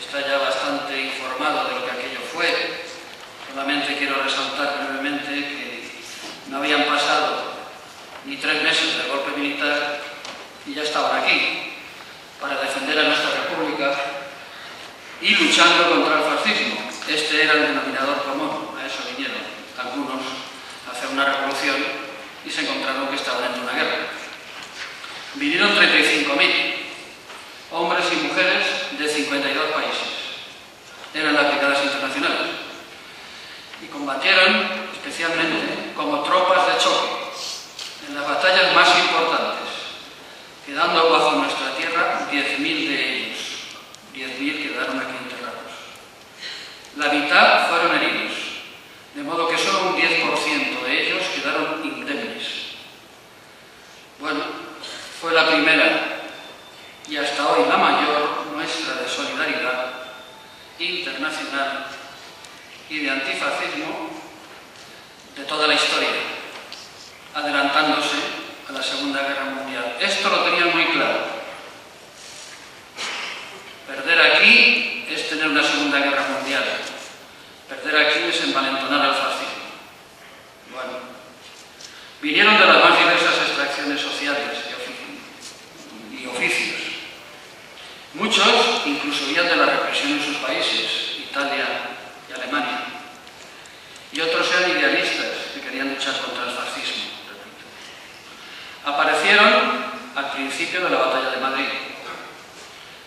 está ya bastante informado de lo que aquello fue. Solamente quiero resaltar brevemente que no habían pasado ni 3 meses del golpe militar y ya estaban aquí para defender a nuestra República y luchando contra el fascismo. Este era el denominador común. A eso vinieron algunos a hacer una revolución y se encontraron que estaban en una guerra. Vinieron 35.000 hombres y mujeres de 52 países. Eran las brigadas internacionales. Y combatieron especialmente como tropas de choque en las batallas más importantes, quedando bajo nuestra tierra 10.000 de ellos. 10.000 quedaron aquí enterrados. La mitad fueron heridos, de modo que solo un 10% de ellos quedaron indemnes. Bueno, fue la primera y hasta hoy la mayor muestra de solidaridad internacional y de antifascismo de toda la historia, adelantándose a la Segunda Guerra Mundial. Esto lo tenían muy claro. Perder aquí es tener una Segunda Guerra Mundial. Perder aquí es envalentonar al fascismo. Bueno, vinieron de las más diversas extracciones sociales y oficios. Muchos incluso huían de la represión en sus países, Italia y Alemania. Y otros eran idealistas que querían luchar contra el fascismo, repito. Aparecieron al principio de la Batalla de Madrid.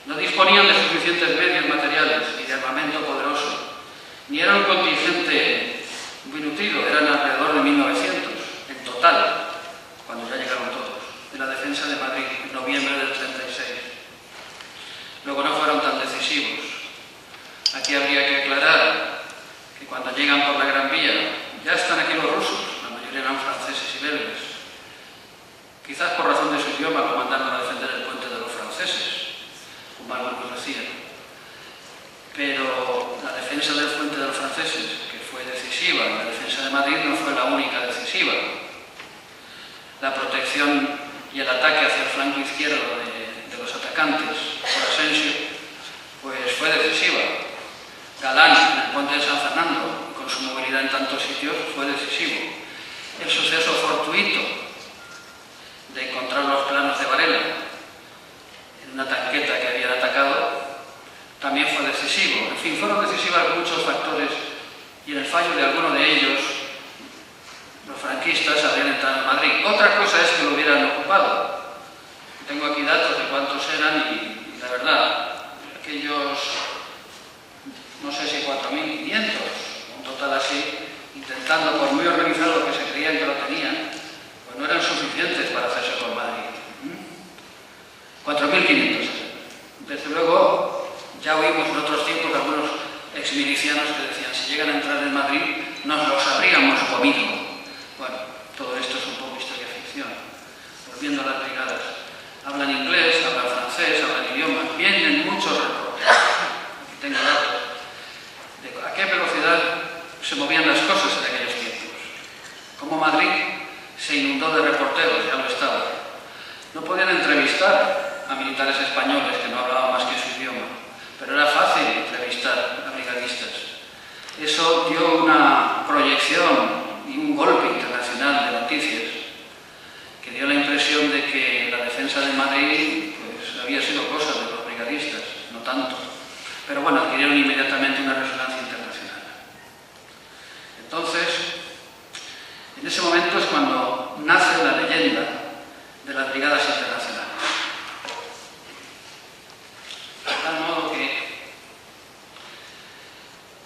No disponían de suficientes medios materiales ni de armamento poderoso, ni era un contingente muy nutrido, eran alrededor de 1.900 en total, cuando ya llegaron todos, en la defensa de Madrid, en noviembre del 36. Luego no fueron tan decisivos. Aquí habría que aclarar que cuando llegan por la Gran Vía, ya están aquí los rusos, la mayoría eran franceses y belgas. Quizás por razón de su idioma lo mandaron a defender el puente de los franceses, como algunos decían. Pero la defensa del puente de los franceses, que fue decisiva, la defensa de Madrid no fue la única decisiva. La protección y el ataque hacia el flanco izquierdo de los atacantes por Asensio, pues fue decisiva. Galán, en el puente de San Fernando, con su movilidad en tantos sitios, fue decisivo. El suceso fortuito de encontrar los planos de Varela en una tanqueta que habían atacado también fue decisivo. En fin, fueron decisivos muchos factores y en el fallo de alguno de ellos los franquistas habrían entrado en Madrid. Otra cosa es que lo hubieran ocupado. Tengo aquí datos de cuántos eran y la verdad, aquellos, no sé si 4.500, un total así, intentando, por muy organizado que se creían que lo tenían, pues no eran suficientes para hacerse con Madrid. 4.500. Desde luego, ya oímos en otros tiempos de algunos exmilicianos que decían, si llegan a entrar en Madrid, nos los habríamos comido. Bueno, todo esto es un poco historia ficción. Volviendo a las brigadas. Hablan inglés, hablan francés, hablan idiomas, vienen muchos reportes. Aquí tengo datos de a qué velocidad se movían las cosas en aquellos tiempos. Como Madrid se inundó de reporteros, ya lo estaba. No podían entrevistar a militares españoles que no hablaban más que su idioma, pero era fácil entrevistar a brigadistas. Eso dio una proyección y un golpe internacional de noticias que dio la impresión de que la defensa de Madrid pues, había sido cosa de los brigadistas, no tanto. Pero bueno, adquirieron inmediatamente una resonancia internacional. Entonces, en ese momento es cuando nace la leyenda de las brigadas internacionales. De tal modo que,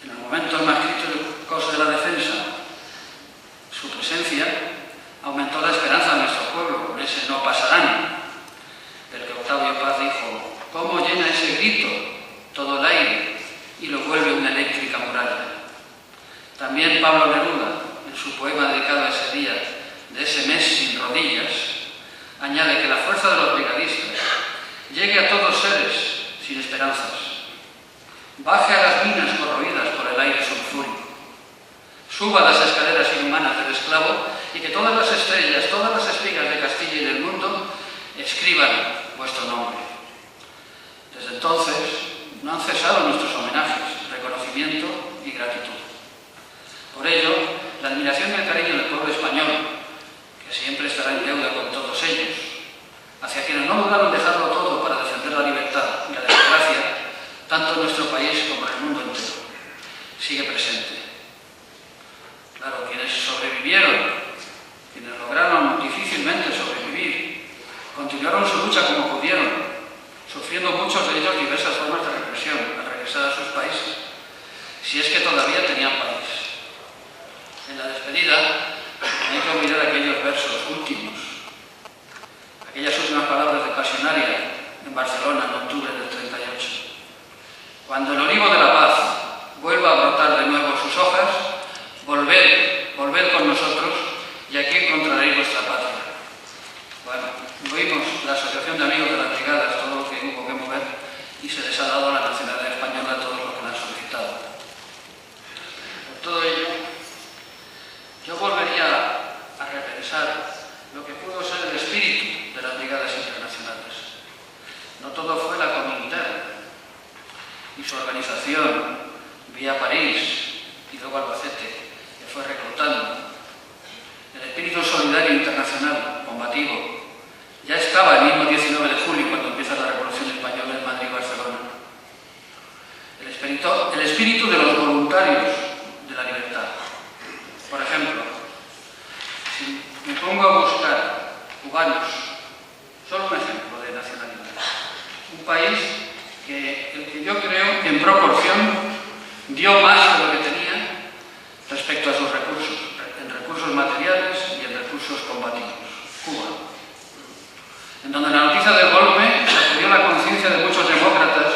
en los momentos más críticos de la defensa, su presencia aumentó la esperanza de nuestro pueblo, con ese no pasarán, del que Octavio Paz dijo, ¿cómo llena ese grito todo el aire y lo vuelve una eléctrica muralla? También Pablo Neruda, en su poema dedicado a ese día, de ese mes sin rodillas, añade que la fuerza de los brigadistas llegue a todos seres sin esperanzas, baje a las minas corroídas por el aire sulfúrico, suba las escaleras inhumanas del esclavo y que todas las estrellas, todas las espigas de Castilla y del mundo escriban vuestro nombre. Desde entonces, no han cesado nuestros homenajes, reconocimiento y gratitud. Por ello, la admiración y el cariño del pueblo español, que siempre estará en deuda con todos ellos, hacia quienes no dudaron dejarlo todo para defender la libertad y la democracia, tanto en nuestro país como en el mundo entero, sigue presente. Claro, quienes sobrevivieron, quienes lograron difícilmente sobrevivir, continuaron su lucha como pudieron, sufriendo muchos de ellos diversas formas de represión al regresar a sus países, si es que todavía tenían país. En la despedida, no hay que olvidar aquellos versos últimos, aquellas últimas palabras de Pasionaria en Barcelona en octubre del 38. Cuando el olivo de la paz vuelva a brotar de nuevo sus hojas, volved con nosotros y aquí encontraréis vuestra patria. Bueno, oímos la Asociación de Amigos de las Brigadas, todo lo que hubo que mover, y se les ha dado la nacionalidad española a todos los que la han solicitado. Por todo ello, yo volvería a repensar lo que pudo ser el espíritu de las brigadas internacionales. No todo fue la Comintern y su organización vía París y luego Albacete, que fue reclutando. El espíritu solidario internacional, combativo, ya estaba el mismo 19 de julio cuando empieza la Revolución Española en Madrid y Barcelona. El espíritu de los voluntarios de la libertad. Por ejemplo, si me pongo a buscar cubanos, solo un ejemplo de nacionalidad, un país que yo creo que en proporción dio más de lo que tenía respecto a sus recursos, en recursos materiales y en recursos combativos, Cuba, en donde la noticia del golpe sacudió la conciencia de muchos demócratas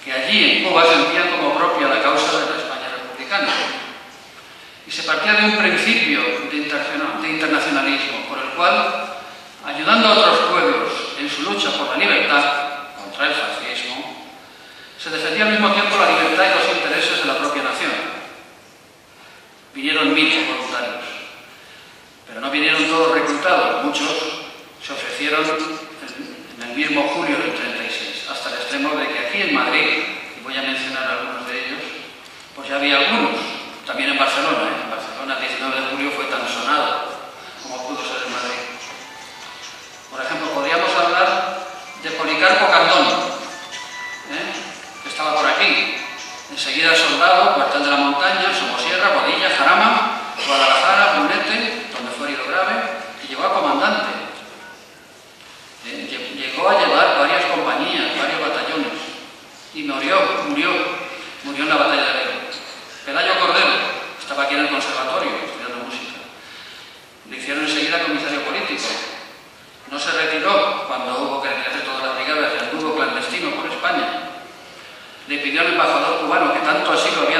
que allí en Cuba sentían como propia la causa de la España republicana. Y se partía de un principio de internacionalismo, por el cual, ayudando a otros pueblos en su lucha por la libertad contra el fascismo, se defendía al mismo tiempo la libertad y los intereses de la propia nación. Vinieron 1000 voluntarios, pero no vinieron todos reclutados, muchos se ofrecieron en el mismo julio del 36, hasta el extremo de que aquí en Madrid, y voy a mencionar algunos de ellos, pues ya había algunos, también en Barcelona, En Barcelona el 19 de julio fue tan sonado como pudo ser en Madrid. Por ejemplo, podríamos hablar de Policarpo Candón, que estaba por aquí. Enseguida soldado, Cuartel de la Montaña, Somosierra, Bodilla, Jarama, Guadalajara, Brunete, donde fue herido grave, y llegó a comandante. Llegó a llevar varias compañías, varios batallones, y murió en la batalla de Ebro. Pelayo Cordero estaba aquí en el conservatorio estudiando música. Le hicieron enseguida comisario político. No se retiró cuando hubo que hacer todas las brigadas y anduvo clandestino por España. Le pidió al embajador cubano, que tanto así lo había